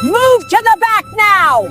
Move to the back now,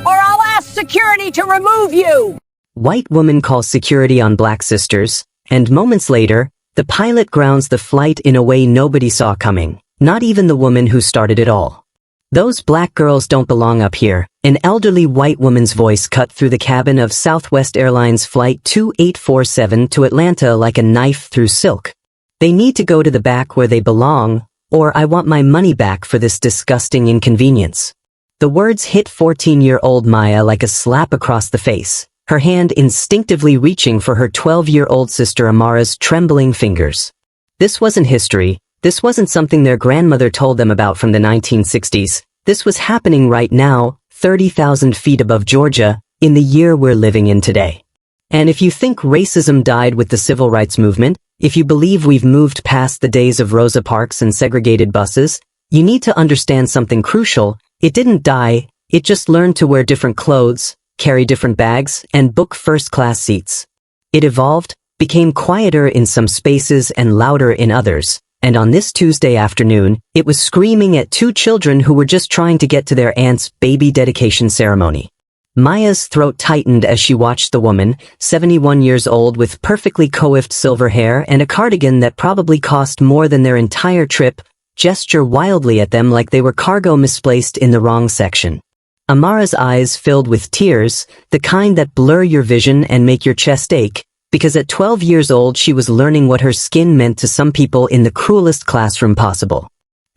or I'll ask security to remove you. White woman calls security on black sisters, and moments later, the pilot grounds the flight in a way nobody saw coming, not even the woman who started it all. Those black girls don't belong up here. An elderly white woman's voice cut through the cabin of Southwest Airlines Flight 2847 to Atlanta like a knife through silk. They need to go to the back where they belong, or I want my money back for this disgusting inconvenience. The words hit 14-year-old Maya like a slap across the face, her hand instinctively reaching for her 12-year-old sister Amara's trembling fingers. This wasn't history. This wasn't something their grandmother told them about from the 1960s. This was happening right now, 30,000 feet above Georgia, in the year we're living in today. And if you think racism died with the civil rights movement, if you believe we've moved past the days of Rosa Parks and segregated buses, you need to understand something crucial. It didn't die, it just learned to wear different clothes, carry different bags, and book first-class seats. It evolved, became quieter in some spaces and louder in others, and on this Tuesday afternoon, it was screaming at two children who were just trying to get to their aunt's baby dedication ceremony. Maya's throat tightened as she watched the woman, 71 years old with perfectly coiffed silver hair and a cardigan that probably cost more than their entire trip, gesture wildly at them like they were cargo misplaced in the wrong section. Amara's eyes filled with tears, the kind that blur your vision and make your chest ache, because at 12 years old she was learning what her skin meant to some people in the cruelest classroom possible.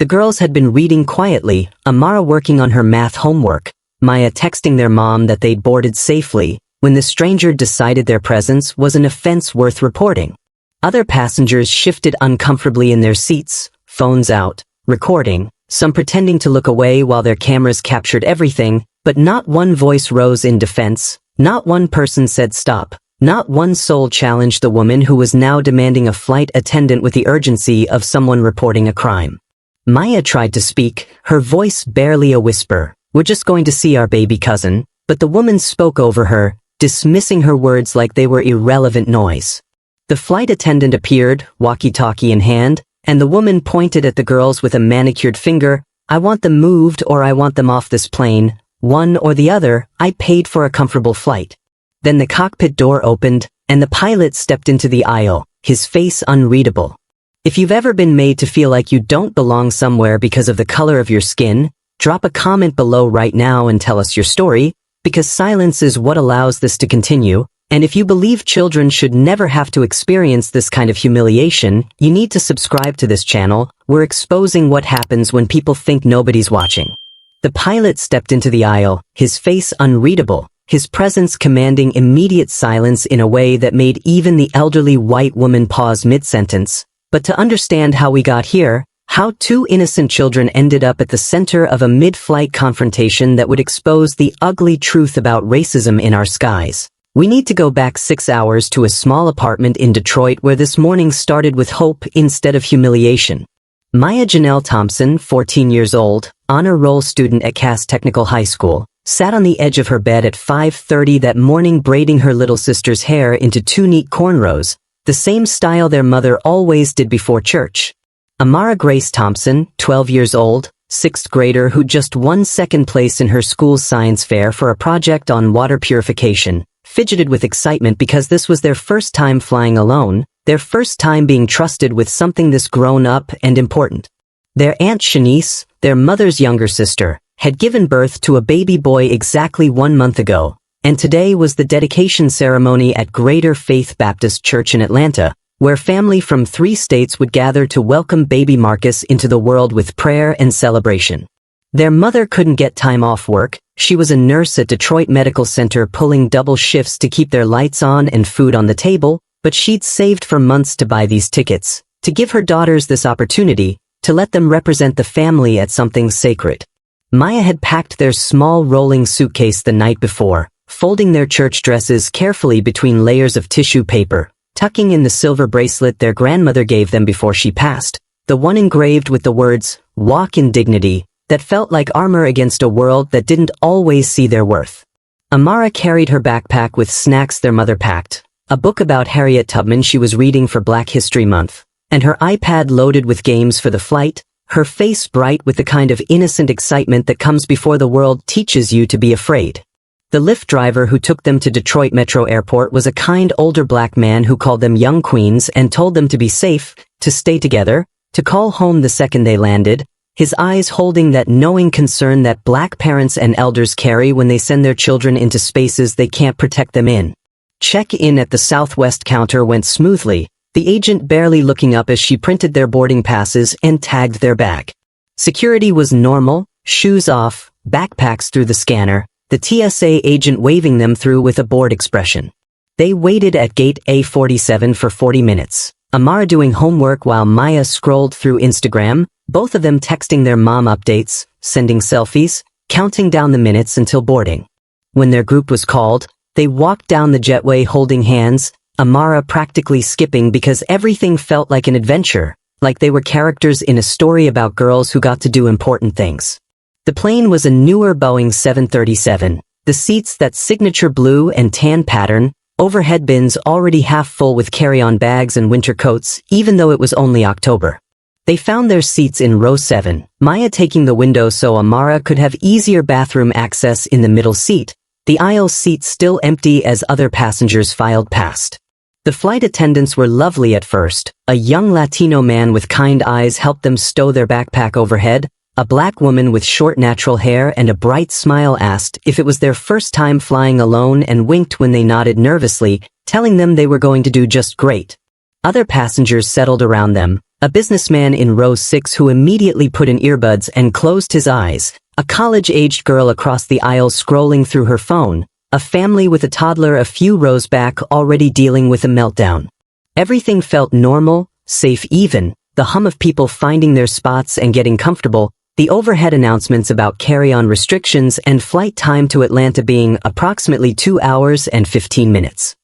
The girls had been reading quietly, Amara working on her math homework, Maya texting their mom that they'd boarded safely, when the stranger decided their presence was an offense worth reporting. Other passengers shifted uncomfortably in their seats, phones out, recording, some pretending to look away while their cameras captured everything, but not one voice rose in defense, not one person said stop, not one soul challenged the woman who was now demanding a flight attendant with the urgency of someone reporting a crime. Maya tried to speak, her voice barely a whisper. We're just going to see our baby cousin, but the woman spoke over her, dismissing her words like they were irrelevant noise. The flight attendant appeared, walkie-talkie in hand, and the woman pointed at the girls with a manicured finger. I want them moved or I want them off this plane, one or the other. I paid for a comfortable flight. Then the cockpit door opened, and the pilot stepped into the aisle, his face unreadable. If you've ever been made to feel like you don't belong somewhere because of the color of your skin, drop a comment below right now and tell us your story, because silence is what allows this to continue, and if you believe children should never have to experience this kind of humiliation, you need to subscribe to this channel. We're exposing what happens when people think nobody's watching. The pilot stepped into the aisle, his face unreadable, his presence commanding immediate silence in a way that made even the elderly white woman pause mid-sentence. But to understand how we got here, how two innocent children ended up at the center of a mid-flight confrontation that would expose the ugly truth about racism in our skies. We need to go back 6 hours to a small apartment in Detroit where this morning started with hope instead of humiliation. Maya Thompson, 14 years old, honor roll student at Cass Technical High School, sat on the edge of her bed at 5:30 that morning braiding her little sister's hair into two neat cornrows, the same style their mother always did before church. Amara Thompson, 12 years old, 6th grader who just won second place in her school's science fair for a project on water purification, fidgeted with excitement because this was their first time flying alone, their first time being trusted with something this grown-up and important. Their Aunt Shanice, their mother's younger sister, had given birth to a baby boy exactly 1 month ago, and today was the dedication ceremony at Greater Faith Baptist Church in Atlanta, where family from 3 states would gather to welcome baby Marcus into the world with prayer and celebration. Their mother couldn't get time off work. She was a nurse at Detroit Medical Center pulling double shifts to keep their lights on and food on the table, but she'd saved for months to buy these tickets, to give her daughters this opportunity, to let them represent the family at something sacred. Maya had packed their small rolling suitcase the night before, folding their church dresses carefully between layers of tissue paper, tucking in the silver bracelet their grandmother gave them before she passed, the one engraved with the words, "Walk in Dignity," that felt like armor against a world that didn't always see their worth. Amara carried her backpack with snacks their mother packed, a book about Harriet Tubman she was reading for Black History Month, and her iPad loaded with games for the flight, her face bright with the kind of innocent excitement that comes before the world teaches you to be afraid. The Lyft driver who took them to Detroit Metro Airport was a kind older black man who called them young queens and told them to be safe, to stay together, to call home the second they landed, his eyes holding that knowing concern that black parents and elders carry when they send their children into spaces they can't protect them in. Check-in at the Southwest counter went smoothly, the agent barely looking up as she printed their boarding passes and tagged their bag. Security was normal, shoes off, backpacks through the scanner, the TSA agent waving them through with a bored expression. They waited at gate A47 for 40 minutes. Amara doing homework while Maya scrolled through Instagram, both of them texting their mom updates, sending selfies, counting down the minutes until boarding. When their group was called, they walked down the jetway holding hands, Amara practically skipping because everything felt like an adventure, like they were characters in a story about girls who got to do important things. The plane was a newer Boeing 737, the seats that signature blue and tan pattern, overhead bins already half full with carry-on bags and winter coats, even though it was only October. They found their seats in row 7, Maya taking the window so Amara could have easier bathroom access in the middle seat, the aisle seat still empty as other passengers filed past. The flight attendants were lovely at first. A young Latino man with kind eyes helped them stow their backpack overhead. A black woman with short natural hair and a bright smile asked if it was their first time flying alone and winked when they nodded nervously, telling them they were going to do just great. Other passengers settled around them, a businessman in row 6 who immediately put in earbuds and closed his eyes, a college-aged girl across the aisle scrolling through her phone, a family with a toddler a few rows back already dealing with a meltdown. Everything felt normal, safe even, the hum of people finding their spots and getting comfortable, the overhead announcements about carry-on restrictions and flight time to Atlanta being approximately 2 hours and 15 minutes.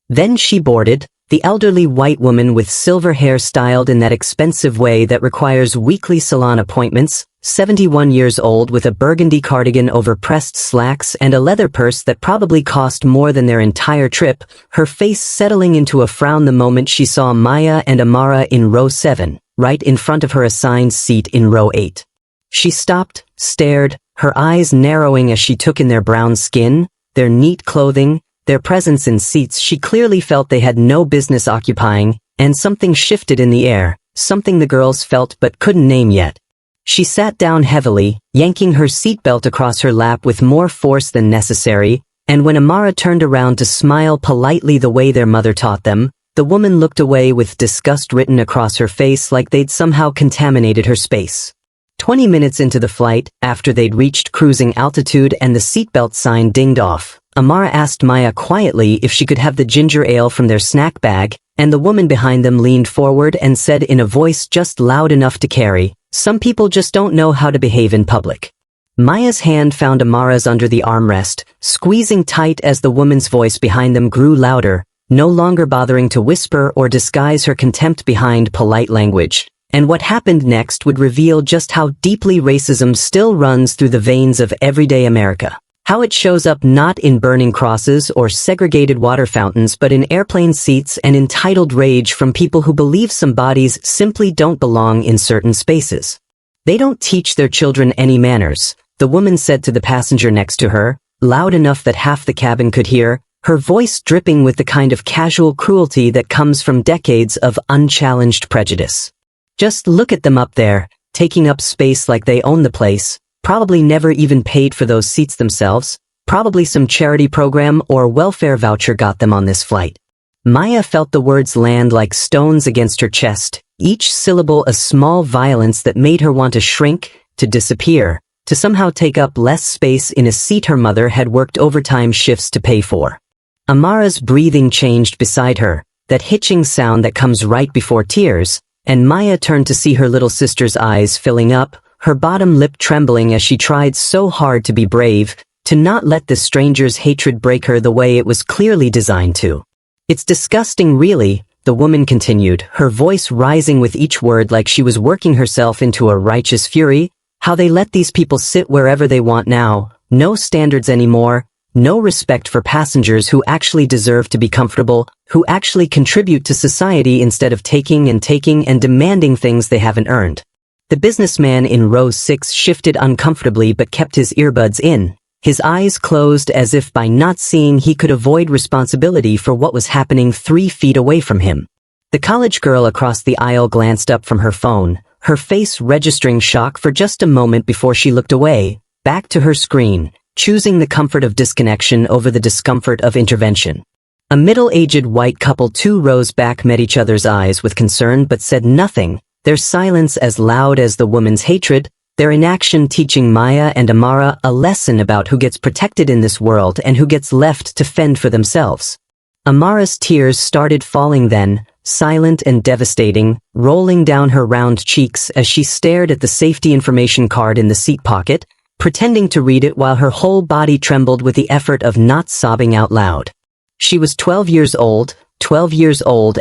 Then she boarded, the elderly white woman with silver hair styled in that expensive way that requires weekly salon appointments, 71 years old with a burgundy cardigan over pressed slacks and a leather purse that probably cost more than their entire trip, her face settling into a frown the moment she saw Maya and Amara in row 7, right in front of her assigned seat in row 8. She stopped, stared, her eyes narrowing as she took in their brown skin, their neat clothing, their presence in seats she clearly felt they had no business occupying, and something shifted in the air, something the girls felt but couldn't name yet. She sat down heavily, yanking her seatbelt across her lap with more force than necessary, and when Amara turned around to smile politely the way their mother taught them, the woman looked away with disgust written across her face like they'd somehow contaminated her space. 20 minutes into the flight, after they'd reached cruising altitude and the seatbelt sign dinged off, Amara asked Maya quietly if she could have the ginger ale from their snack bag, and the woman behind them leaned forward and said in a voice just loud enough to carry, "Some people just don't know how to behave in public." Maya's hand found Amara's under the armrest, squeezing tight as the woman's voice behind them grew louder, no longer bothering to whisper or disguise her contempt behind polite language. And what happened next would reveal just how deeply racism still runs through the veins of everyday America. How it shows up not in burning crosses or segregated water fountains but in airplane seats and entitled rage from people who believe some bodies simply don't belong in certain spaces. They don't teach their children any manners, the woman said to the passenger next to her, loud enough that half the cabin could hear, her voice dripping with the kind of casual cruelty that comes from decades of unchallenged prejudice. Just look at them up there, taking up space like they own the place, probably never even paid for those seats themselves, probably some charity program or welfare voucher got them on this flight. Maya felt the words land like stones against her chest, each syllable a small violence that made her want to shrink, to disappear, to somehow take up less space in a seat her mother had worked overtime shifts to pay for. Amara's breathing changed beside her, that hitching sound that comes right before tears, and Maya turned to see her little sister's eyes filling up, her bottom lip trembling as she tried so hard to be brave, to not let the stranger's hatred break her the way it was clearly designed to. "It's disgusting really," the woman continued, her voice rising with each word like she was working herself into a righteous fury, "how they let these people sit wherever they want now, no standards anymore, no respect for passengers who actually deserve to be comfortable, who actually contribute to society instead of taking and demanding things they haven't earned. The businessman in row 6 shifted uncomfortably but kept his earbuds in, his eyes closed as if by not seeing he could avoid responsibility for what was happening 3 feet away from him. The college girl across the aisle glanced up from her phone, her face registering shock for just a moment before she looked away, back to her screen, choosing the comfort of disconnection over the discomfort of intervention. A middle-aged white couple 2 rows back met each other's eyes with concern but said nothing, their silence as loud as the woman's hatred, their inaction teaching Maya and Amara a lesson about who gets protected in this world and who gets left to fend for themselves. Amara's tears started falling then, silent and devastating, rolling down her round cheeks as she stared at the safety information card in the seat pocket, pretending to read it while her whole body trembled with the effort of not sobbing out loud. She was 12 years old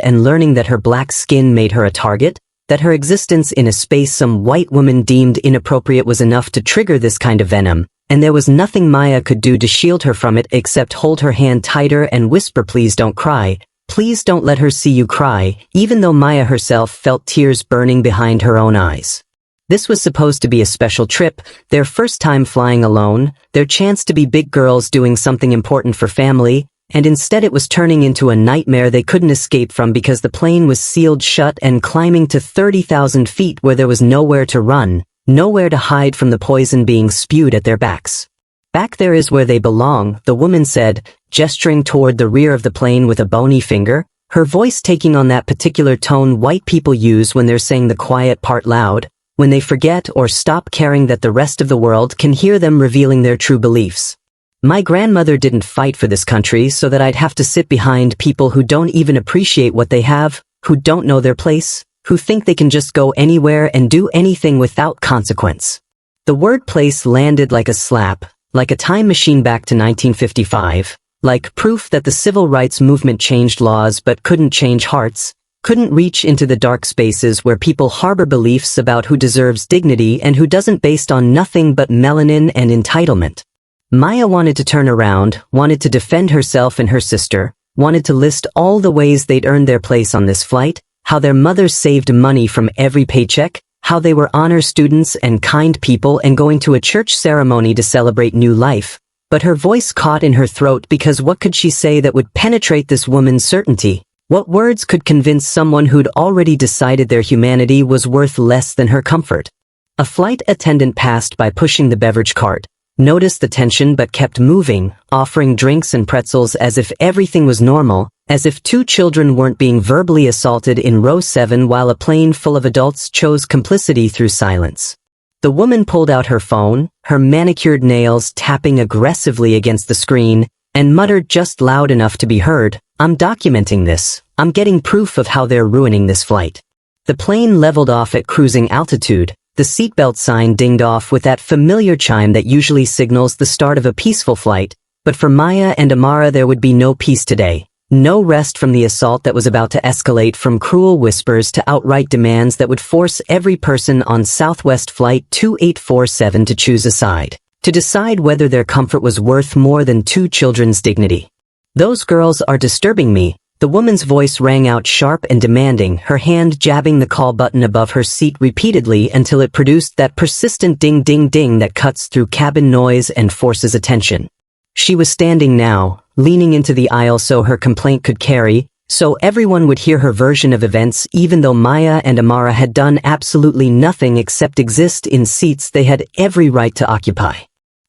and learning that her black skin made her a target, that her existence in a space some white woman deemed inappropriate was enough to trigger this kind of venom, and there was nothing Maya could do to shield her from it except hold her hand tighter and whisper, "Please don't cry, please don't let her see you cry," even though Maya herself felt tears burning behind her own eyes. This was supposed to be a special trip, their first time flying alone, their chance to be big girls doing something important for family, and instead it was turning into a nightmare they couldn't escape from because the plane was sealed shut and climbing to 30,000 feet where there was nowhere to run, nowhere to hide from the poison being spewed at their backs. "Back there is where they belong," the woman said, gesturing toward the rear of the plane with a bony finger, her voice taking on that particular tone white people use when they're saying the quiet part loud, when they forget or stop caring that the rest of the world can hear them revealing their true beliefs. "My grandmother didn't fight for this country so that I'd have to sit behind people who don't even appreciate what they have, who don't know their place, who think they can just go anywhere and do anything without consequence." The word place landed like a slap, like a time machine back to 1955, like proof that the civil rights movement changed laws but couldn't change hearts, couldn't reach into the dark spaces where people harbor beliefs about who deserves dignity and who doesn't based on nothing but melanin and entitlement. Maya wanted to turn around, wanted to defend herself and her sister, wanted to list all the ways they'd earned their place on this flight, how their mothers saved money from every paycheck, how they were honor students and kind people and going to a church ceremony to celebrate new life. But her voice caught in her throat because what could she say that would penetrate this woman's certainty? What words could convince someone who'd already decided their humanity was worth less than her comfort? A flight attendant passed by pushing the beverage cart, noticed the tension but kept moving, offering drinks and pretzels as if everything was normal, as if 2 children weren't being verbally assaulted in row 7 while a plane full of adults chose complicity through silence. The woman pulled out her phone, her manicured nails tapping aggressively against the screen, and muttered just loud enough to be heard, "I'm documenting this. I'm getting proof of how they're ruining this flight." The plane leveled off at cruising altitude. The seatbelt sign dinged off with that familiar chime that usually signals the start of a peaceful flight, but for Maya and Amara there would be no peace today, no rest from the assault that was about to escalate from cruel whispers to outright demands that would force every person on Southwest Flight 2847 to choose a side, to decide whether their comfort was worth more than 2 children's dignity. "Those girls are disturbing me," the woman's voice rang out sharp and demanding, her hand jabbing the call button above her seat repeatedly until it produced that persistent ding-ding-ding that cuts through cabin noise and forces attention. She was standing now, leaning into the aisle so her complaint could carry, so everyone would hear her version of events even though Maya and Amara had done absolutely nothing except exist in seats they had every right to occupy.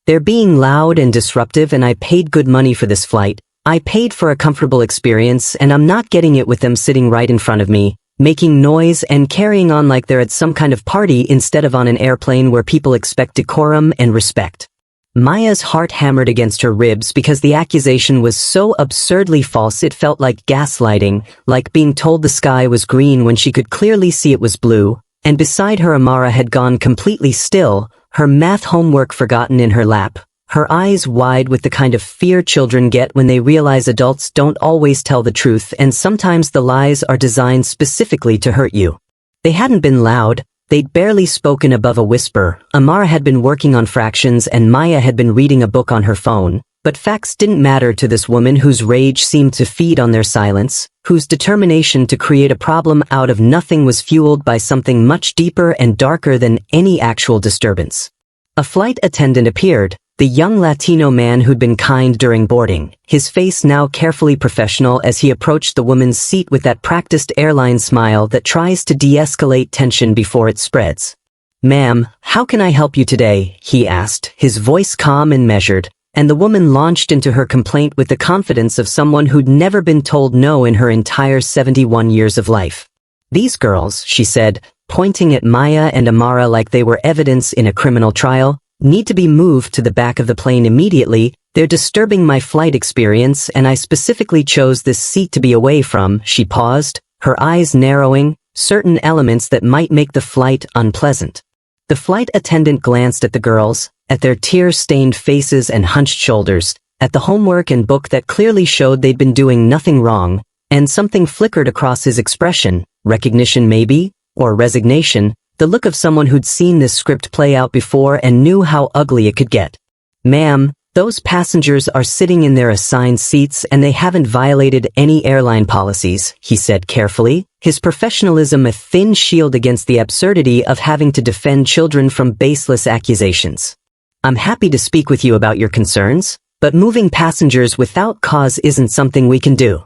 "They're being loud and disruptive and I paid good money for this flight. I paid for a comfortable experience and I'm not getting it with them sitting right in front of me, making noise and carrying on like they're at some kind of party instead of on an airplane where people expect decorum and respect." Maya's heart hammered against her ribs because the accusation was so absurdly false it felt like gaslighting, like being told the sky was green when she could clearly see it was blue, and beside her Amara had gone completely still, her math homework forgotten in her lap, her eyes wide with the kind of fear children get when they realize adults don't always tell the truth and sometimes the lies are designed specifically to hurt you. They hadn't been loud, they'd barely spoken above a whisper. Amara had been working on fractions and Maya had been reading a book on her phone, But facts didn't matter to this woman whose rage seemed to feed on their silence, whose determination to create a problem out of nothing was fueled by something much deeper and darker than any actual disturbance. A flight attendant appeared, the young Latino man who'd been kind during boarding, his face now carefully professional as he approached the woman's seat with that practiced airline smile that tries to de-escalate tension before it spreads. "Ma'am, how can I help you today?" he asked, his voice calm and measured, and the woman launched into her complaint with the confidence of someone who'd never been told no in her entire 71 years of life. "These girls," she said, pointing at Maya and Amara like they were evidence in a criminal trial, "need to be moved to the back of the plane immediately. They're disturbing my flight experience and I specifically chose this seat to be away from." She paused, her eyes narrowing, certain elements that might make the flight unpleasant. The flight attendant glanced at the girls, at their tear-stained faces and hunched shoulders, at the homework and book that clearly showed they'd been doing nothing wrong, and something flickered across his expression, recognition maybe, or resignation, the look of someone who'd seen this script play out before and knew how ugly it could get. "Ma'am, those passengers are sitting in their assigned seats and they haven't violated any airline policies," he said carefully, his professionalism a thin shield against the absurdity of having to defend children from baseless accusations. "I'm happy to speak with you about your concerns, but moving passengers without cause isn't something we can do."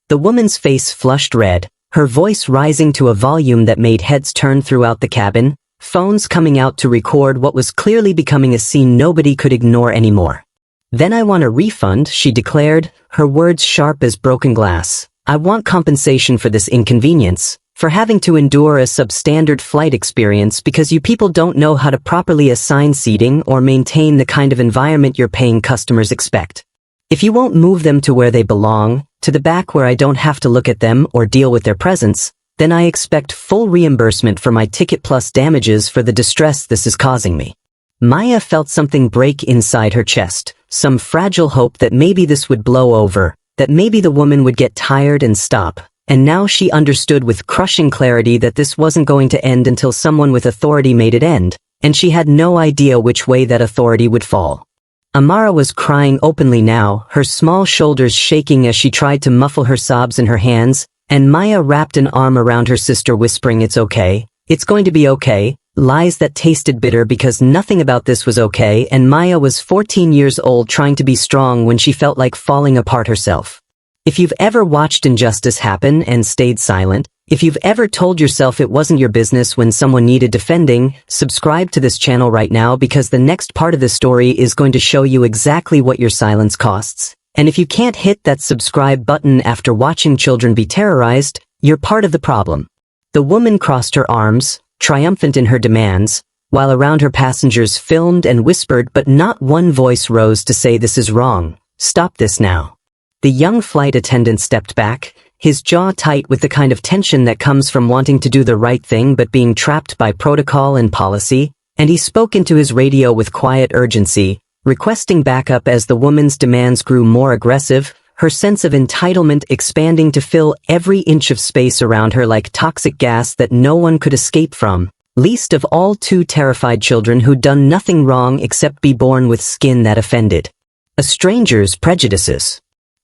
The woman's face flushed red, her voice rising to a volume that made heads turn throughout the cabin, phones coming out to record what was clearly becoming a scene nobody could ignore anymore. "Then I want a refund," she declared, her words sharp as broken glass. "I want compensation for this inconvenience, for having to endure a substandard flight experience because you people don't know how to properly assign seating or maintain the kind of environment your paying customers expect. If you won't move them to where they belong, to the back where I don't have to look at them or deal with their presence, then I expect full reimbursement for my ticket plus damages for the distress this is causing me." Maya felt something break inside her chest, some fragile hope that maybe this would blow over, that maybe the woman would get tired and stop, and now she understood with crushing clarity that this wasn't going to end until someone with authority made it end, and she had no idea which way that authority would fall. Amara was crying openly now, her small shoulders shaking as she tried to muffle her sobs in her hands, and Maya wrapped an arm around her sister whispering, "It's okay. It's going to be okay." Lies that tasted bitter because nothing about this was okay, and Maya was 14 years old trying to be strong when she felt like falling apart herself. If you've ever watched injustice happen and stayed silent, if you've ever told yourself it wasn't your business when someone needed defending, subscribe to this channel right now because the next part of this story is going to show you exactly what your silence costs. And if you can't hit that subscribe button after watching children be terrorized, you're part of the problem. The woman crossed her arms, triumphant in her demands, while around her passengers filmed and whispered, but not one voice rose to say this is wrong. Stop this now. The young flight attendant stepped back, his jaw tight with the kind of tension that comes from wanting to do the right thing but being trapped by protocol and policy, and he spoke into his radio with quiet urgency, requesting backup as the woman's demands grew more aggressive, her sense of entitlement expanding to fill every inch of space around her like toxic gas that no one could escape from, least of all two terrified children who'd done nothing wrong except be born with skin that offended. A stranger's prejudices.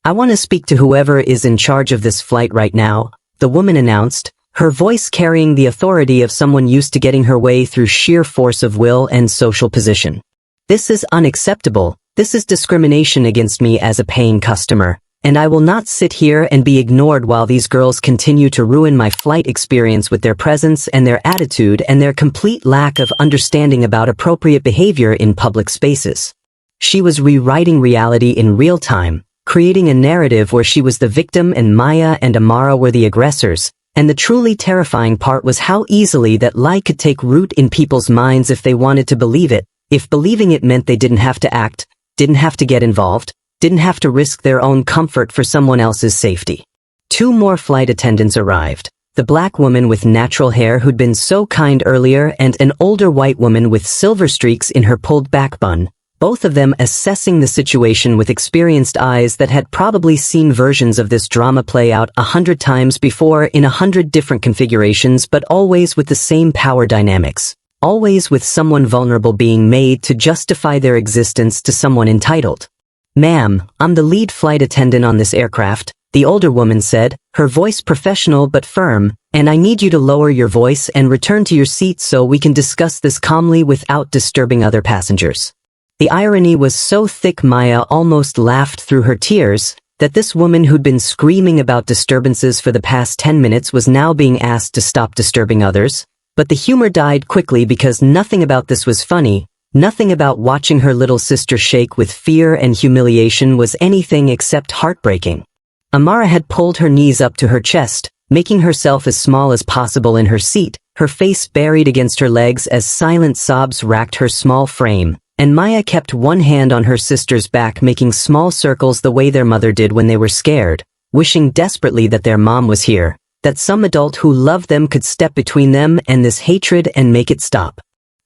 "I want to speak to whoever is in charge of this flight right now," the woman announced, her voice carrying the authority of someone used to getting her way through sheer force of will and social position. "This is unacceptable. This is discrimination against me as a paying customer, and I will not sit here and be ignored while these girls continue to ruin my flight experience with their presence and their attitude and their complete lack of understanding about appropriate behavior in public spaces." She was rewriting reality in real time, creating a narrative where she was the victim and Maya and Amara were the aggressors, and the truly terrifying part was how easily that lie could take root in people's minds if they wanted to believe it, if believing it meant they didn't have to act, didn't have to get involved, didn't have to risk their own comfort for someone else's safety. 2 more flight attendants arrived, the black woman with natural hair who'd been so kind earlier and an older white woman with silver streaks in her pulled-back bun, both of them assessing the situation with experienced eyes that had probably seen versions of this drama play out 100 times before in 100 different configurations, but always with the same power dynamics, always with someone vulnerable being made to justify their existence to someone entitled. Ma'am, I'm the lead flight attendant on this aircraft, the older woman said, her voice professional but firm, and I need you to lower your voice and return to your seat so we can discuss this calmly without disturbing other passengers. The irony was so thick Maya almost laughed through her tears, that this woman who'd been screaming about disturbances for the past 10 minutes was now being asked to stop disturbing others, but the humor died quickly because nothing about this was funny, nothing about watching her little sister shake with fear and humiliation was anything except heartbreaking. Amara had pulled her knees up to her chest, making herself as small as possible in her seat, her face buried against her legs as silent sobs racked her small frame, and Maya kept one hand on her sister's back making small circles the way their mother did when they were scared, wishing desperately that their mom was here, that some adult who loved them could step between them and this hatred and make it stop.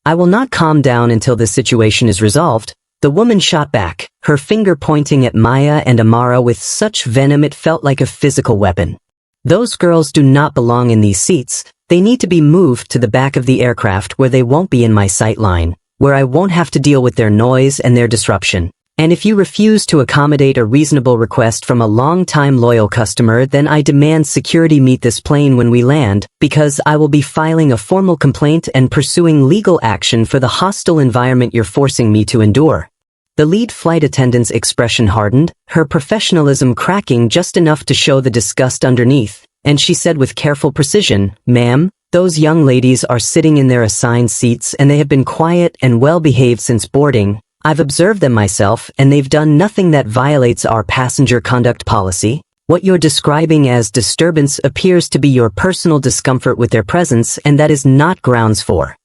I will not calm down until this situation is resolved, the woman shot back, her finger pointing at Maya and Amara with such venom it felt like a physical weapon. Those girls do not belong in these seats, they need to be moved to the back of the aircraft where they won't be in my sight line, where I won't have to deal with their noise and their disruption. And if you refuse to accommodate a reasonable request from a long-time loyal customer, then I demand security meet this plane when we land, because I will be filing a formal complaint and pursuing legal action for the hostile environment you're forcing me to endure. The lead flight attendant's expression hardened, her professionalism cracking just enough to show the disgust underneath, and she said with careful precision, "Ma'am, those young ladies are sitting in their assigned seats and they have been quiet and well-behaved since boarding. I've observed them myself and they've done nothing that violates our passenger conduct policy. What you're describing as disturbance appears to be your personal discomfort with their presence, and that is not grounds for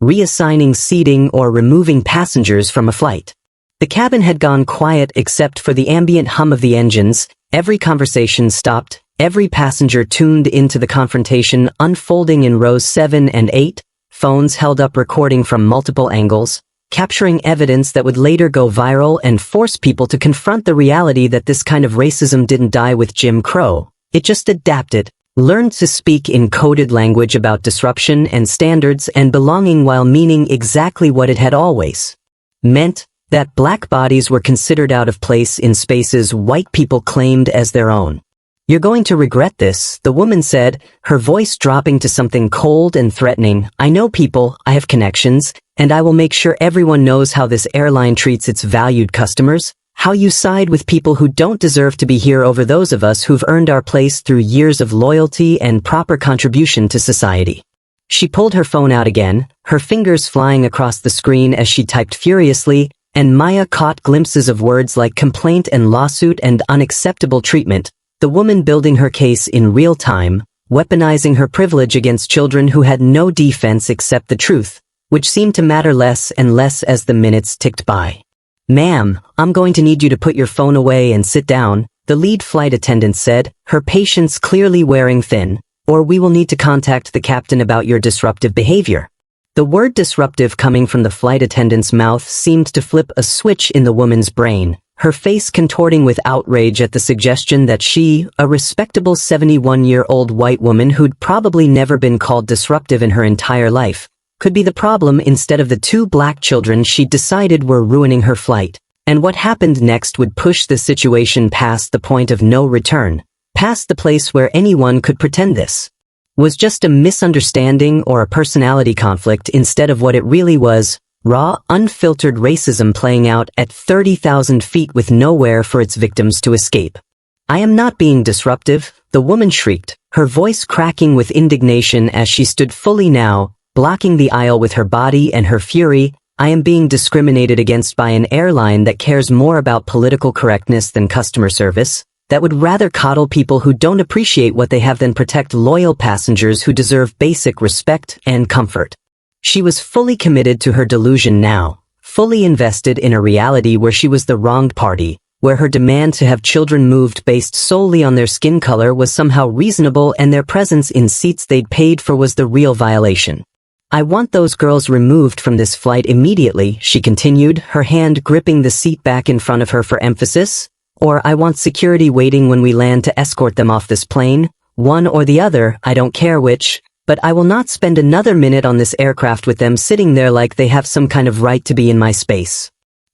reassigning seating or removing passengers from a flight." The cabin had gone quiet except for the ambient hum of the engines, every conversation stopped, every passenger tuned into the confrontation unfolding in rows 7 and 8, phones held up recording from multiple angles, capturing evidence that would later go viral and force people to confront the reality that this kind of racism didn't die with Jim Crow, it just adapted, learned to speak in coded language about disruption and standards and belonging while meaning exactly what it had always meant, that black bodies were considered out of place in spaces white people claimed as their own. "You're going to regret this," the woman said, her voice dropping to something cold and threatening. "I know people, I have connections, and I will make sure everyone knows how this airline treats its valued customers, how you side with people who don't deserve to be here over those of us who've earned our place through years of loyalty and proper contribution to society." She pulled her phone out again, her fingers flying across the screen as she typed furiously, and Maya caught glimpses of words like complaint and lawsuit and unacceptable treatment, the woman building her case in real time, weaponizing her privilege against children who had no defense except the truth, which seemed to matter less and less as the minutes ticked by. "Ma'am, I'm going to need you to put your phone away and sit down," the lead flight attendant said, her patience clearly wearing thin, "or we will need to contact the captain about your disruptive behavior." The word disruptive coming from the flight attendant's mouth seemed to flip a switch in the woman's brain, her face contorting with outrage at the suggestion that she, a respectable 71-year-old white woman who'd probably never been called disruptive in her entire life, could be the problem instead of the 2 black children she'd decided were ruining her flight. And what happened next would push the situation past the point of no return, past the place where anyone could pretend this was just a misunderstanding or a personality conflict instead of what it really was, raw, unfiltered racism playing out at 30,000 feet with nowhere for its victims to escape. "I am not being disruptive," the woman shrieked, her voice cracking with indignation as she stood fully now, blocking the aisle with her body and her fury. "I am being discriminated against by an airline that cares more about political correctness than customer service, that would rather coddle people who don't appreciate what they have than protect loyal passengers who deserve basic respect and comfort." She was fully committed to her delusion now, fully invested in a reality where she was the wronged party, where her demand to have children moved based solely on their skin color was somehow reasonable and their presence in seats they'd paid for was the real violation. "I want those girls removed from this flight immediately," she continued, her hand gripping the seat back in front of her for emphasis. "Or I want security waiting when we land to escort them off this plane. One or the other, I don't care which, but I will not spend another minute on this aircraft with them sitting there like they have some kind of right to be in my space."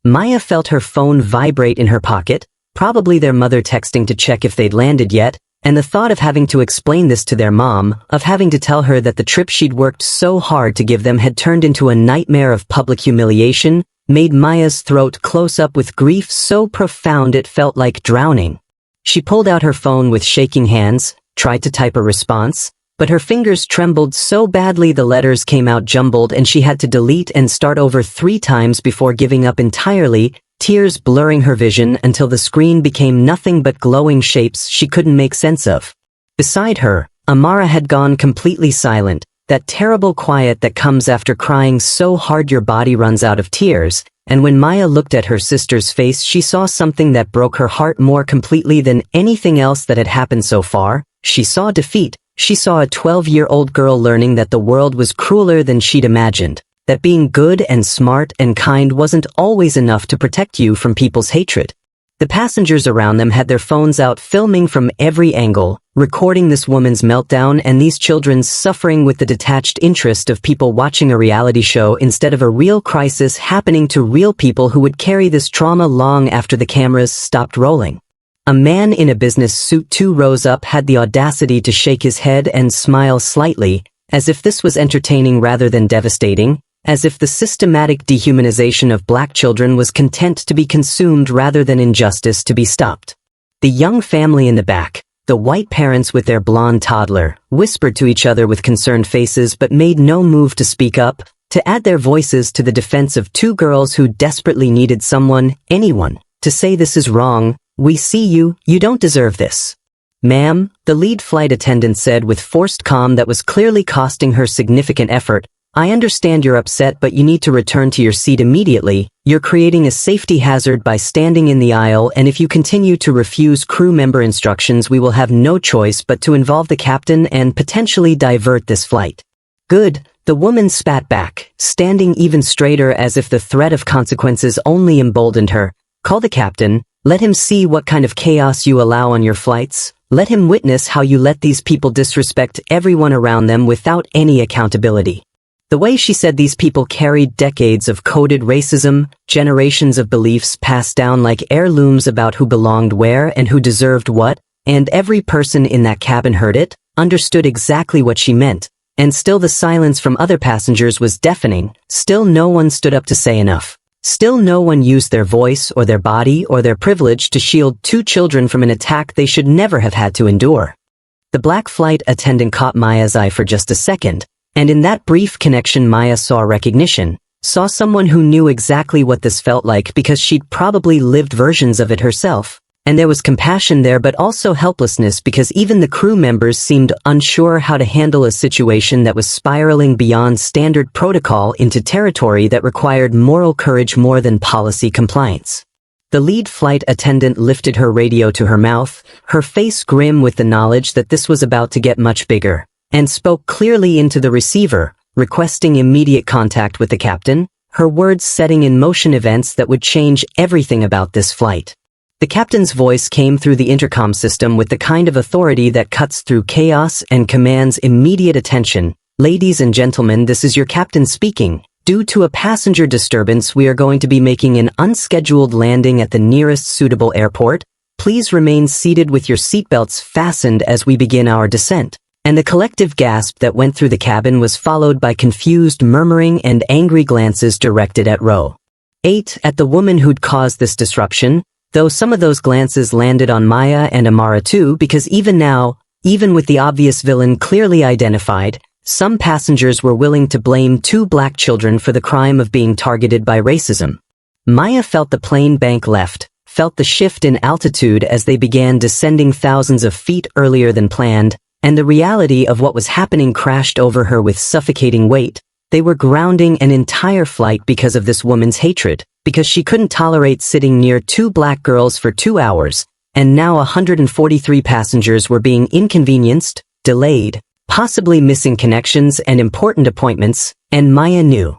Maya felt her phone vibrate in her pocket, probably their mother texting to check if they'd landed yet, and the thought of having to explain this to their mom, of having to tell her that the trip she'd worked so hard to give them had turned into a nightmare of public humiliation, made Maya's throat close up with grief so profound it felt like drowning. She pulled out her phone with shaking hands, tried to type a response, but her fingers trembled so badly the letters came out jumbled and she had to delete and start over 3 times before giving up entirely, tears blurring her vision until the screen became nothing but glowing shapes she couldn't make sense of. Beside her, Amara had gone completely silent, that terrible quiet that comes after crying so hard your body runs out of tears, and when Maya looked at her sister's face she saw something that broke her heart more completely than anything else that had happened so far. She saw defeat. She saw a 12-year-old girl learning that the world was crueler than she'd imagined, that being good and smart and kind wasn't always enough to protect you from people's hatred. The passengers around them had their phones out filming from every angle, recording this woman's meltdown and these children's suffering with the detached interest of people watching a reality show instead of a real crisis happening to real people who would carry this trauma long after the cameras stopped rolling. A man in a business suit 2 rows up had the audacity to shake his head and smile slightly, as if this was entertaining rather than devastating, as if the systematic dehumanization of black children was content to be consumed rather than injustice to be stopped. The young family in the back, the white parents with their blonde toddler, whispered to each other with concerned faces but made no move to speak up, to add their voices to the defense of 2 girls who desperately needed someone, anyone, to say this is wrong, we see you, you don't deserve this. Ma'am, the lead flight attendant said with forced calm that was clearly costing her significant effort, I understand you're upset but you need to return to your seat immediately. You're creating a safety hazard by standing in the aisle and if you continue to refuse crew member instructions we will have no choice but to involve the captain and potentially divert this flight. Good, the woman spat back, standing even straighter as if the threat of consequences only emboldened her. Call the captain, let him see what kind of chaos you allow on your flights. Let him witness how you let these people disrespect everyone around them without any accountability. The way she said these people carried decades of coded racism, generations of beliefs passed down like heirlooms about who belonged where and who deserved what, and every person in that cabin heard it, understood exactly what she meant, and still the silence from other passengers was deafening, still no one stood up to say enough. Still no one used their voice or their body or their privilege to shield 2 children from an attack they should never have had to endure. The black flight attendant caught Maya's eye for just a second, and in that brief connection Maya saw recognition, saw someone who knew exactly what this felt like because she'd probably lived versions of it herself. And there was compassion there but also helplessness because even the crew members seemed unsure how to handle a situation that was spiraling beyond standard protocol into territory that required moral courage more than policy compliance. The lead flight attendant lifted her radio to her mouth, her face grim with the knowledge that this was about to get much bigger, and spoke clearly into the receiver, requesting immediate contact with the captain, her words setting in motion events that would change everything about this flight. The captain's voice came through the intercom system with the kind of authority that cuts through chaos and commands immediate attention. Ladies and gentlemen, this is your captain speaking. Due to a passenger disturbance, we are going to be making an unscheduled landing at the nearest suitable airport. Please remain seated with your seatbelts fastened as we begin our descent. And the collective gasp that went through the cabin was followed by confused murmuring and angry glances directed at row 8 at the woman who'd caused this disruption. Though some of those glances landed on Maya and Amara too, because even now, even with the obvious villain clearly identified, some passengers were willing to blame 2 black children for the crime of being targeted by racism. Maya felt the plane bank left, felt the shift in altitude as they began descending thousands of feet earlier than planned, and the reality of what was happening crashed over her with suffocating weight. They were grounding an entire flight because of this woman's hatred, because she couldn't tolerate sitting near 2 black girls for 2 hours, and now 143 passengers were being inconvenienced, delayed, possibly missing connections and important appointments, and Maya knew,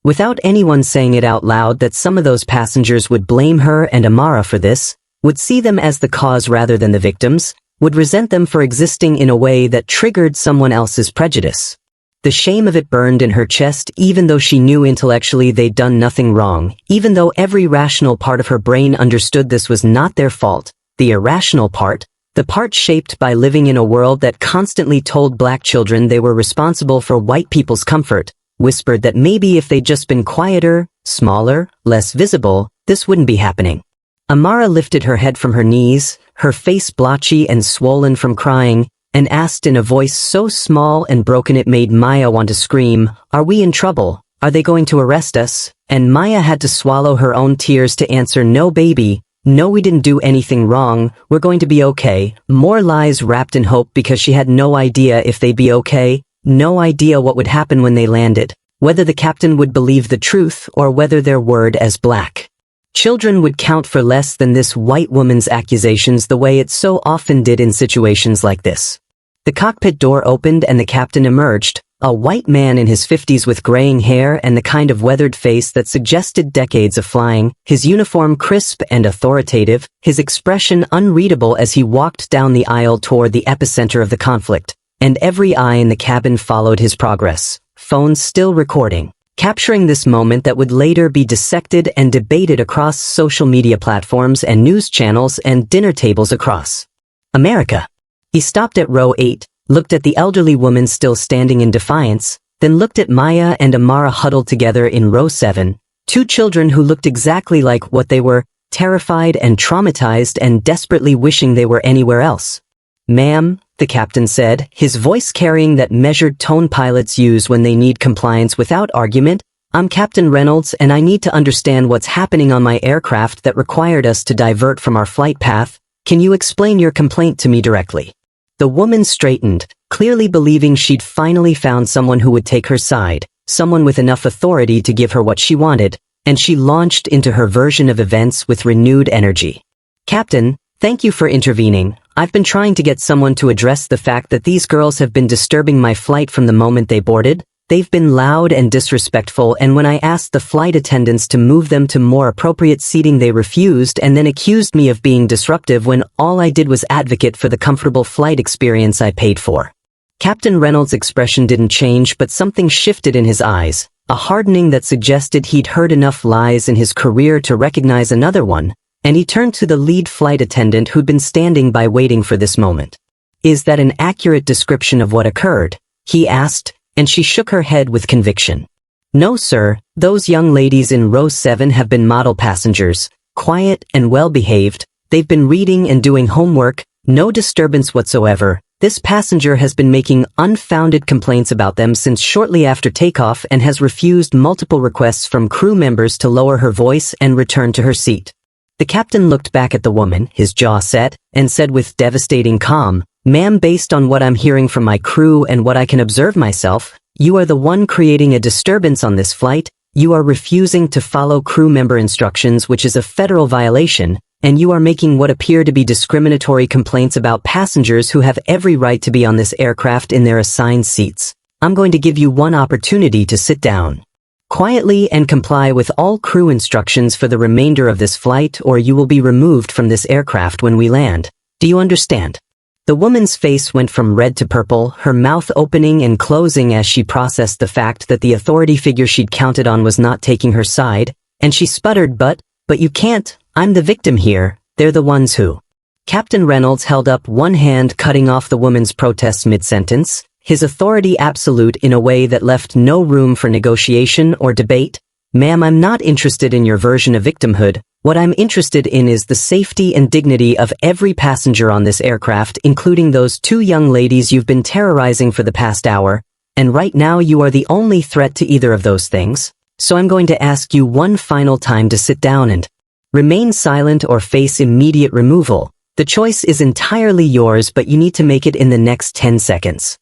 without anyone saying it out loud, that some of those passengers would blame her and Amara for this, would see them as the cause rather than the victims, would resent them for existing in a way that triggered someone else's prejudice. The shame of it burned in her chest even though she knew intellectually they'd done nothing wrong, even though every rational part of her brain understood this was not their fault. The irrational part, the part shaped by living in a world that constantly told black children they were responsible for white people's comfort, whispered that maybe if they'd just been quieter, smaller, less visible, this wouldn't be happening. Amara lifted her head from her knees, her face blotchy and swollen from crying, and asked in a voice so small and broken it made Maya want to scream, "Are we in trouble? Are they going to arrest us?" And Maya had to swallow her own tears to answer, "No, baby. No, we didn't do anything wrong. We're going to be okay." More lies wrapped in hope because she had no idea if they'd be okay, no idea what would happen when they landed, whether the captain would believe the truth or whether their word as black children would count for less than this white woman's accusations the way it so often did in situations like this. The cockpit door opened and the captain emerged, a white man in his 50s with graying hair and the kind of weathered face that suggested decades of flying, his uniform crisp and authoritative, his expression unreadable as he walked down the aisle toward the epicenter of the conflict, and every eye in the cabin followed his progress, phones still recording, capturing this moment that would later be dissected and debated across social media platforms and news channels and dinner tables across America. He stopped at row 8, looked at the elderly woman still standing in defiance, then looked at Maya and Amara huddled together in row 7, two children who looked exactly like what they were, terrified and traumatized and desperately wishing they were anywhere else. "Ma'am," the captain said, his voice carrying that measured tone pilots use when they need compliance without argument, "I'm Captain Reynolds and I need to understand what's happening on my aircraft that required us to divert from our flight path. Can you explain your complaint to me directly?" The woman straightened, clearly believing she'd finally found someone who would take her side, someone with enough authority to give her what she wanted, and she launched into her version of events with renewed energy. "Captain, thank you for intervening. I've been trying to get someone to address the fact that these girls have been disturbing my flight from the moment they boarded. They've been loud and disrespectful, and when I asked the flight attendants to move them to more appropriate seating they refused and then accused me of being disruptive when all I did was advocate for the comfortable flight experience I paid for." Captain Reynolds' expression didn't change, but something shifted in his eyes, a hardening that suggested he'd heard enough lies in his career to recognize another one, and he turned to the lead flight attendant who'd been standing by waiting for this moment. "Is that an accurate description of what occurred?" he asked, and she shook her head with conviction. "No, sir, those young ladies in row 7 have been model passengers, quiet and well-behaved, they've been reading and doing homework, no disturbance whatsoever. This passenger has been making unfounded complaints about them since shortly after takeoff and has refused multiple requests from crew members to lower her voice and return to her seat." The captain looked back at the woman, his jaw set, and said with devastating calm, "Ma'am, based on what I'm hearing from my crew and what I can observe myself, you are the one creating a disturbance on this flight. You are refusing to follow crew member instructions, which is a federal violation, and you are making what appear to be discriminatory complaints about passengers who have every right to be on this aircraft in their assigned seats. I'm going to give you one opportunity to sit down quietly and comply with all crew instructions for the remainder of this flight, or you will be removed from this aircraft when we land. Do you understand?" The woman's face went from red to purple, her mouth opening and closing as she processed the fact that the authority figure she'd counted on was not taking her side, and she sputtered, but you can't, I'm the victim here, they're the ones who." Captain Reynolds held up one hand, cutting off the woman's protests mid-sentence, his authority absolute in a way that left no room for negotiation or debate. "Ma'am, I'm not interested in your version of victimhood. What I'm interested in is the safety and dignity of every passenger on this aircraft, including those two young ladies you've been terrorizing for the past hour, and right now you are the only threat to either of those things. So I'm going to ask you one final time to sit down and remain silent or face immediate removal. The choice is entirely yours, but you need to make it in the next 10 seconds.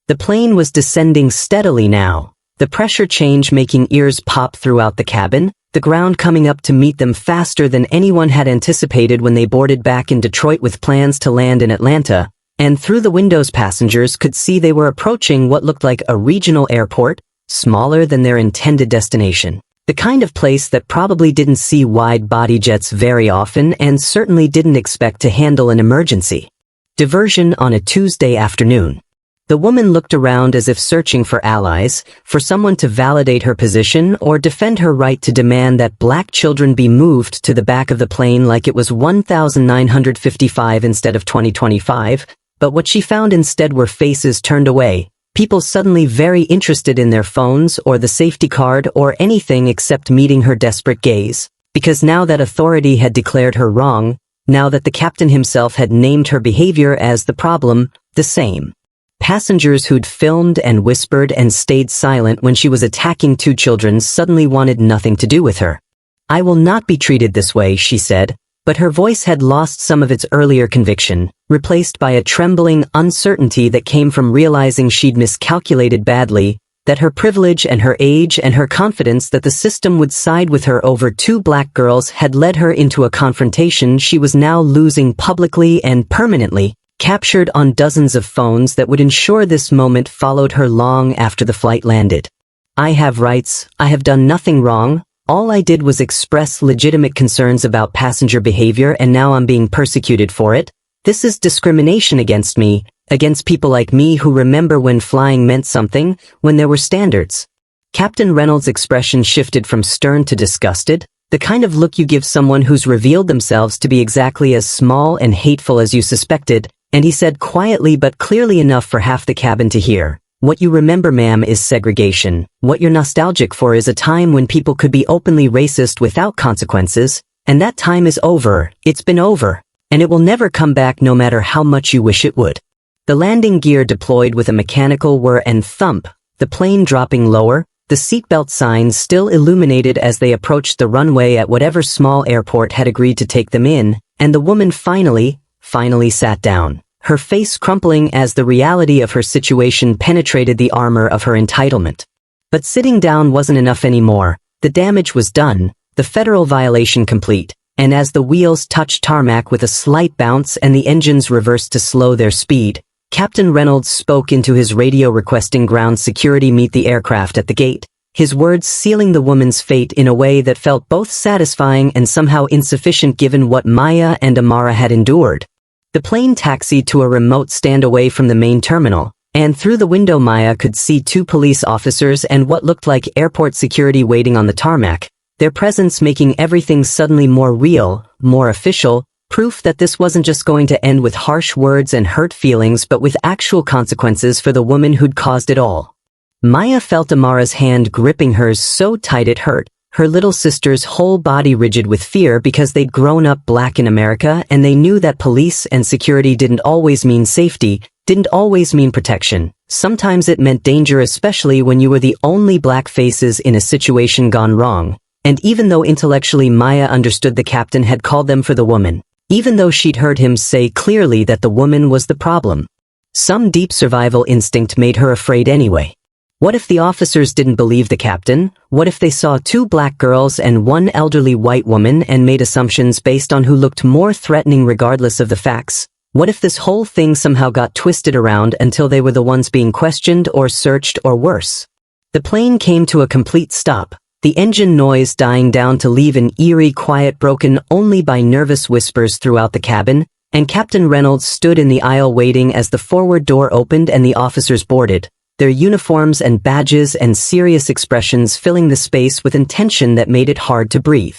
The plane was descending steadily now, the pressure change making ears pop throughout the cabin, the ground coming up to meet them faster than anyone had anticipated when they boarded back in Detroit with plans to land in Atlanta, and through the windows passengers could see they were approaching what looked like a regional airport, smaller than their intended destination. The kind of place that probably didn't see wide-body jets very often and certainly didn't expect to handle an emergency diversion on a Tuesday afternoon. The woman looked around as if searching for allies, for someone to validate her position or defend her right to demand that black children be moved to the back of the plane like it was 1955 instead of 2025, but what she found instead were faces turned away, people suddenly very interested in their phones or the safety card or anything except meeting her desperate gaze. Because now that authority had declared her wrong, now that the captain himself had named her behavior as the problem, the same. Passengers who'd filmed and whispered and stayed silent when she was attacking two children suddenly wanted nothing to do with her. "I will not be treated this way," she said, but her voice had lost some of its earlier conviction, replaced by a trembling uncertainty that came from realizing she'd miscalculated badly, that her privilege and her age and her confidence that the system would side with her over two black girls had led her into a confrontation she was now losing publicly and permanently, captured on dozens of phones that would ensure this moment followed her long after the flight landed. "I have rights, I have done nothing wrong, all I did was express legitimate concerns about passenger behavior and now I'm being persecuted for it. This is discrimination against me, against people like me who remember when flying meant something, when there were standards." Captain Reynolds' expression shifted from stern to disgusted, the kind of look you give someone who's revealed themselves to be exactly as small and hateful as you suspected, and he said quietly but clearly enough for half the cabin to hear, "What you remember, ma'am, is segregation. What you're nostalgic for is a time when people could be openly racist without consequences, and that time is over, it's been over, and it will never come back no matter how much you wish it would." The landing gear deployed with a mechanical whir and thump, the plane dropping lower, the seatbelt signs still illuminated as they approached the runway at whatever small airport had agreed to take them in, and the woman finally sat down, her face crumpling as the reality of her situation penetrated the armor of her entitlement. But sitting down wasn't enough anymore. The damage was done, the federal violation complete, and as the wheels touched tarmac with a slight bounce and the engines reversed to slow their speed, Captain Reynolds spoke into his radio requesting ground security meet the aircraft at the gate, his words sealing the woman's fate in a way that felt both satisfying and somehow insufficient given what Maya and Amara had endured. The plane taxied to a remote stand away from the main terminal, and through the window Maya could see two police officers and what looked like airport security waiting on the tarmac, their presence making everything suddenly more real, more official, proof that this wasn't just going to end with harsh words and hurt feelings but with actual consequences for the woman who'd caused it all. Maya felt Amara's hand gripping hers so tight it hurt, her little sister's whole body rigid with fear because they'd grown up black in America and they knew that police and security didn't always mean safety, didn't always mean protection. Sometimes it meant danger, especially when you were the only black faces in a situation gone wrong. And even though intellectually Maya understood the captain had called them for the woman, even though she'd heard him say clearly that the woman was the problem, some deep survival instinct made her afraid anyway. What if the officers didn't believe the captain? What if they saw two black girls and one elderly white woman and made assumptions based on who looked more threatening regardless of the facts? What if this whole thing somehow got twisted around until they were the ones being questioned or searched or worse? The plane came to a complete stop, the engine noise dying down to leave an eerie quiet broken only by nervous whispers throughout the cabin, and Captain Reynolds stood in the aisle waiting as the forward door opened and the officers boarded, their uniforms and badges and serious expressions filling the space with intention that made it hard to breathe.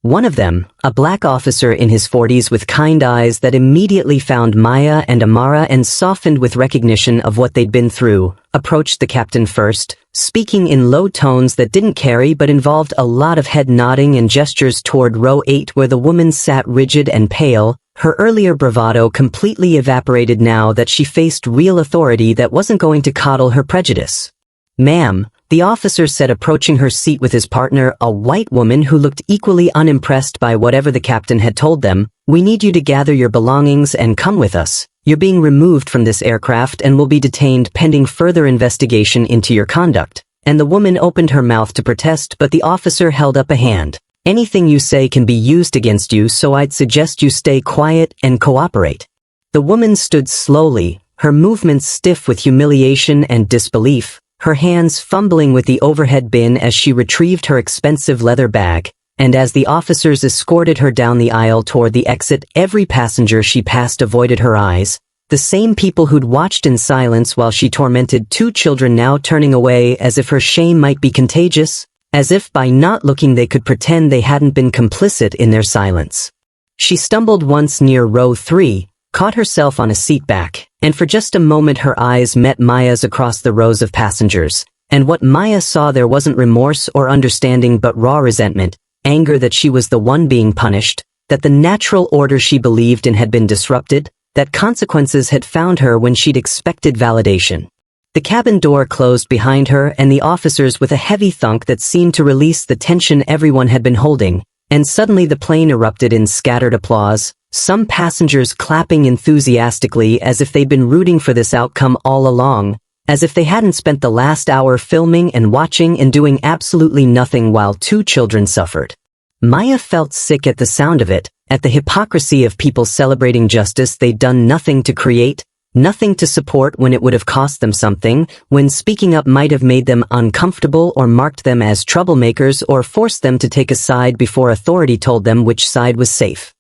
One of them, a black officer in his 40s with kind eyes that immediately found Maya and Amara and softened with recognition of what they'd been through, approached the captain first, speaking in low tones that didn't carry but involved a lot of head nodding and gestures toward row 8 where the woman sat rigid and pale, her earlier bravado completely evaporated now that she faced real authority that wasn't going to coddle her prejudice. "Ma'am," the officer said, approaching her seat with his partner, a white woman who looked equally unimpressed by whatever the captain had told them, "we need you to gather your belongings and come with us. You're being removed from this aircraft and will be detained pending further investigation into your conduct." And the woman opened her mouth to protest, but the officer held up a hand. "Anything you say can be used against you, so I'd suggest you stay quiet and cooperate." The woman stood slowly, her movements stiff with humiliation and disbelief, her hands fumbling with the overhead bin as she retrieved her expensive leather bag, and as the officers escorted her down the aisle toward the exit, every passenger she passed avoided her eyes. The same people who'd watched in silence while she tormented 2 children now turning away as if her shame might be contagious, as if by not looking they could pretend they hadn't been complicit in their silence. She stumbled once near row 3, caught herself on a seat back, and for just a moment her eyes met Maya's across the rows of passengers, and what Maya saw there wasn't remorse or understanding but raw resentment, anger that she was the one being punished, that the natural order she believed in had been disrupted, that consequences had found her when she'd expected validation. The cabin door closed behind her and the officers with a heavy thunk that seemed to release the tension everyone had been holding, and suddenly the plane erupted in scattered applause, some passengers clapping enthusiastically as if they'd been rooting for this outcome all along, as if they hadn't spent the last hour filming and watching and doing absolutely nothing while 2 children suffered. Maya felt sick at the sound of it, at the hypocrisy of people celebrating justice they'd done nothing to create, nothing to support when it would have cost them something, when speaking up might have made them uncomfortable or marked them as troublemakers or forced them to take a side before authority told them which side was safe.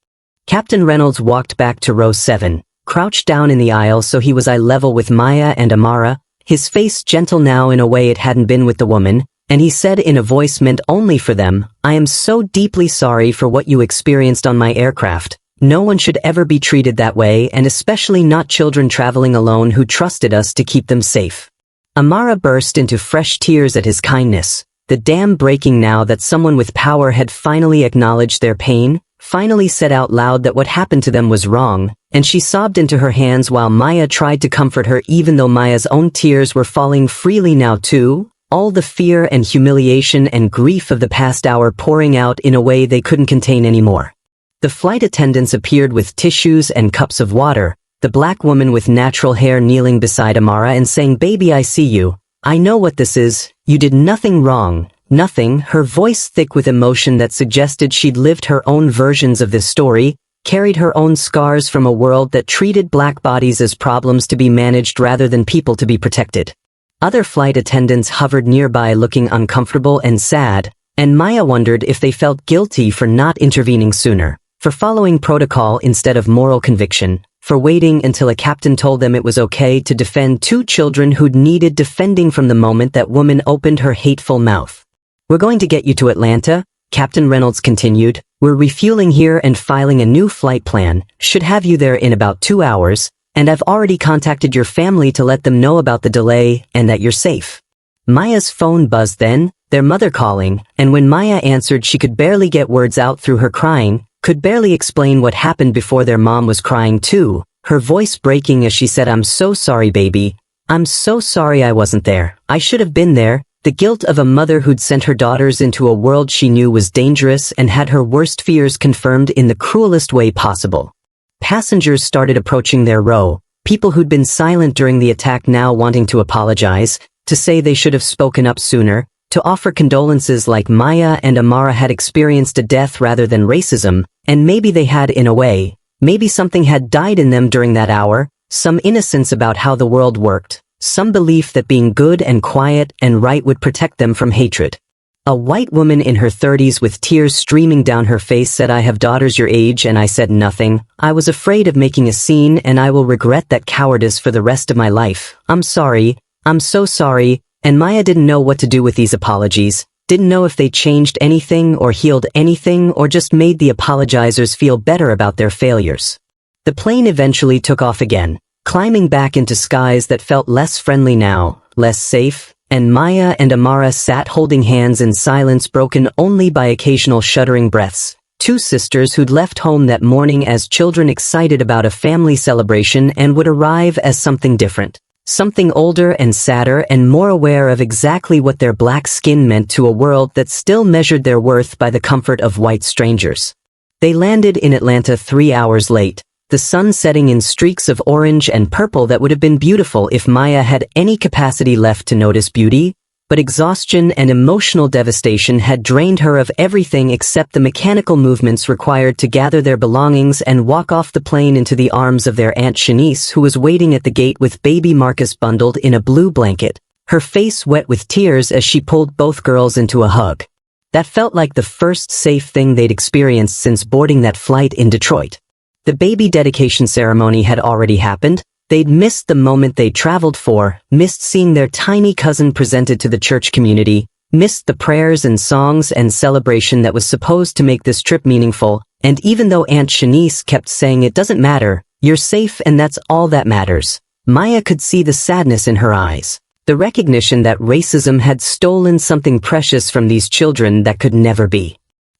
Captain Reynolds walked back to row 7, crouched down in the aisle so he was eye level with Maya and Amara, his face gentle now in a way it hadn't been with the woman, and he said in a voice meant only for them, "I am so deeply sorry for what you experienced on my aircraft. No one should ever be treated that way, and especially not children traveling alone who trusted us to keep them safe." Amara burst into fresh tears at his kindness, the dam breaking now that someone with power had finally acknowledged their pain, finally said out loud that what happened to them was wrong, and she sobbed into her hands while Maya tried to comfort her even though Maya's own tears were falling freely now too, all the fear and humiliation and grief of the past hour pouring out in a way they couldn't contain anymore. The flight attendants appeared with tissues and cups of water, the black woman with natural hair kneeling beside Amara and saying, "Baby, I see you. I know what this is. You did nothing wrong. Nothing," her voice thick with emotion that suggested she'd lived her own versions of this story, carried her own scars from a world that treated black bodies as problems to be managed rather than people to be protected. Other flight attendants hovered nearby looking uncomfortable and sad, and Maya wondered if they felt guilty for not intervening sooner, for following protocol instead of moral conviction, for waiting until a captain told them it was okay to defend 2 children who'd needed defending from the moment that woman opened her hateful mouth. "We're going to get you to Atlanta," Captain Reynolds continued. "We're refueling here and filing a new flight plan, should have you there in about 2 hours, and I've already contacted your family to let them know about the delay and that you're safe." Maya's phone buzzed then, their mother calling, and when Maya answered she could barely get words out through her crying, could barely explain what happened before their mom was crying too, her voice breaking as she said, "I'm so sorry, baby. I'm so sorry I wasn't there. I should have been there." The guilt of a mother who'd sent her daughters into a world she knew was dangerous and had her worst fears confirmed in the cruelest way possible. Passengers started approaching their row, people who'd been silent during the attack now wanting to apologize, to say they should have spoken up sooner, to offer condolences like Maya and Amara had experienced a death rather than racism, and maybe they had in a way, maybe something had died in them during that hour, some innocence about how the world worked, some belief that being good and quiet and right would protect them from hatred. A white woman in her 30s with tears streaming down her face said, "I have daughters your age and I said nothing. I was afraid of making a scene and I will regret that cowardice for the rest of my life. I'm sorry. I'm so sorry." And Maya didn't know what to do with these apologies, didn't know if they changed anything or healed anything or just made the apologizers feel better about their failures. The plane eventually took off again, climbing back into skies that felt less friendly now, less safe, and Maya and Amara sat holding hands in silence broken only by occasional shuddering breaths, 2 sisters who'd left home that morning as children excited about a family celebration and would arrive as something different, something older and sadder and more aware of exactly what their black skin meant to a world that still measured their worth by the comfort of white strangers. They landed in Atlanta 3 hours late, the sun setting in streaks of orange and purple that would have been beautiful if Maya had any capacity left to notice beauty, but exhaustion and emotional devastation had drained her of everything except the mechanical movements required to gather their belongings and walk off the plane into the arms of their Aunt Shanice, who was waiting at the gate with baby Marcus bundled in a blue blanket, her face wet with tears as she pulled both girls into a hug. That felt like the first safe thing they'd experienced since boarding that flight in Detroit. The baby dedication ceremony had already happened. They'd missed the moment they traveled for, missed seeing their tiny cousin presented to the church community, missed the prayers and songs and celebration that was supposed to make this trip meaningful, and even though Aunt Shanice kept saying it doesn't matter, you're safe and that's all that matters, Maya could see the sadness in her eyes. The recognition that racism had stolen something precious from these children that could never be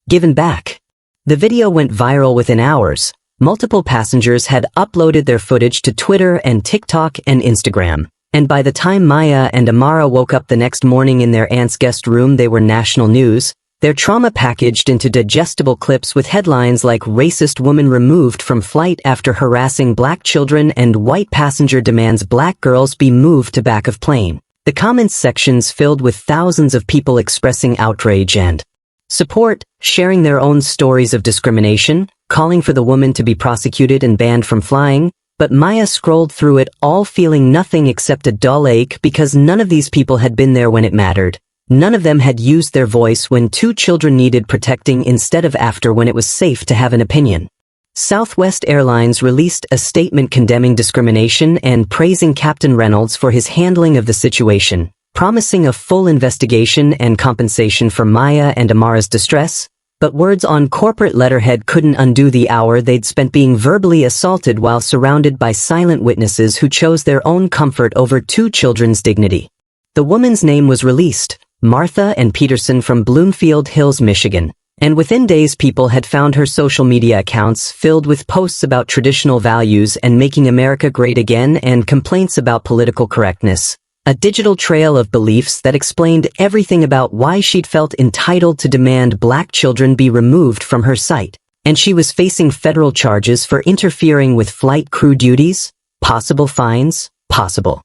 given back. The video went viral within hours. Multiple passengers had uploaded their footage to Twitter and TikTok and Instagram. And by the time Maya and Amara woke up the next morning in their aunt's guest room, they were national news, their trauma packaged into digestible clips with headlines like "Racist Woman Removed from Flight After Harassing Black Children" and "White Passenger Demands Black Girls Be Moved to Back of Plane." The comments sections filled with thousands of people expressing outrage and support, sharing their own stories of discrimination, calling for the woman to be prosecuted and banned from flying, but Maya scrolled through it all feeling nothing except a dull ache because none of these people had been there when it mattered. None of them had used their voice when two children needed protecting instead of after when it was safe to have an opinion. Southwest Airlines released a statement condemning discrimination and praising Captain Reynolds for his handling of the situation, promising a full investigation and compensation for Maya and Amara's distress, but words on corporate letterhead couldn't undo the hour they'd spent being verbally assaulted while surrounded by silent witnesses who chose their own comfort over two children's dignity. The woman's name was released, Martha Ann Peterson from Bloomfield Hills, Michigan, and within days people had found her social media accounts filled with posts about traditional values and making America great again and complaints about political correctness. A digital trail of beliefs that explained everything about why she'd felt entitled to demand black children be removed from her site. And she was facing federal charges for interfering with flight crew duties, possible fines, possible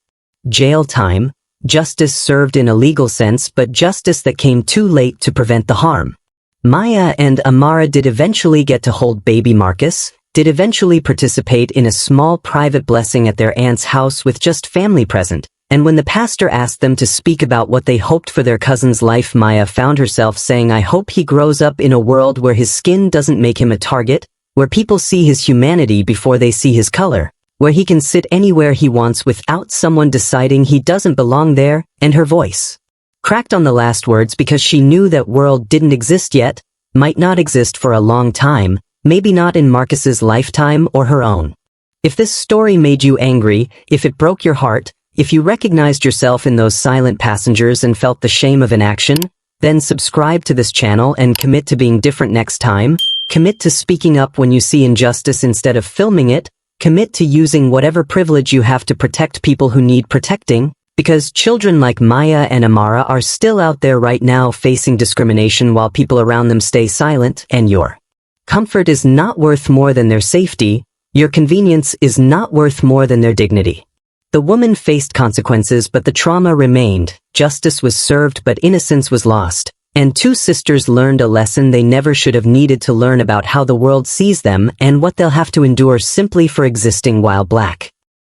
jail time, justice served in a legal sense but justice that came too late to prevent the harm. Maya and Amara did eventually get to hold baby Marcus, did eventually participate in a small private blessing at their aunt's house with just family present. And when the pastor asked them to speak about what they hoped for their cousin's life, Maya found herself saying, "I hope he grows up in a world where his skin doesn't make him a target, where people see his humanity before they see his color, where he can sit anywhere he wants without someone deciding he doesn't belong there," and her voice cracked on the last words because she knew that world didn't exist yet, might not exist for a long time, maybe not in Marcus's lifetime or her own. If this story made you angry, if it broke your heart, if you recognized yourself in those silent passengers and felt the shame of inaction, then subscribe to this channel and commit to being different next time. Commit to speaking up when you see injustice instead of filming it. Commit to using whatever privilege you have to protect people who need protecting, because children like Maya and Amara are still out there right now facing discrimination while people around them stay silent, and your comfort is not worth more than their safety. Your convenience is not worth more than their dignity. The woman faced consequences, but the trauma remained. Justice was served, but innocence was lost. And two sisters learned a lesson they never should have needed to learn about how the world sees them and what they'll have to endure simply for existing while black.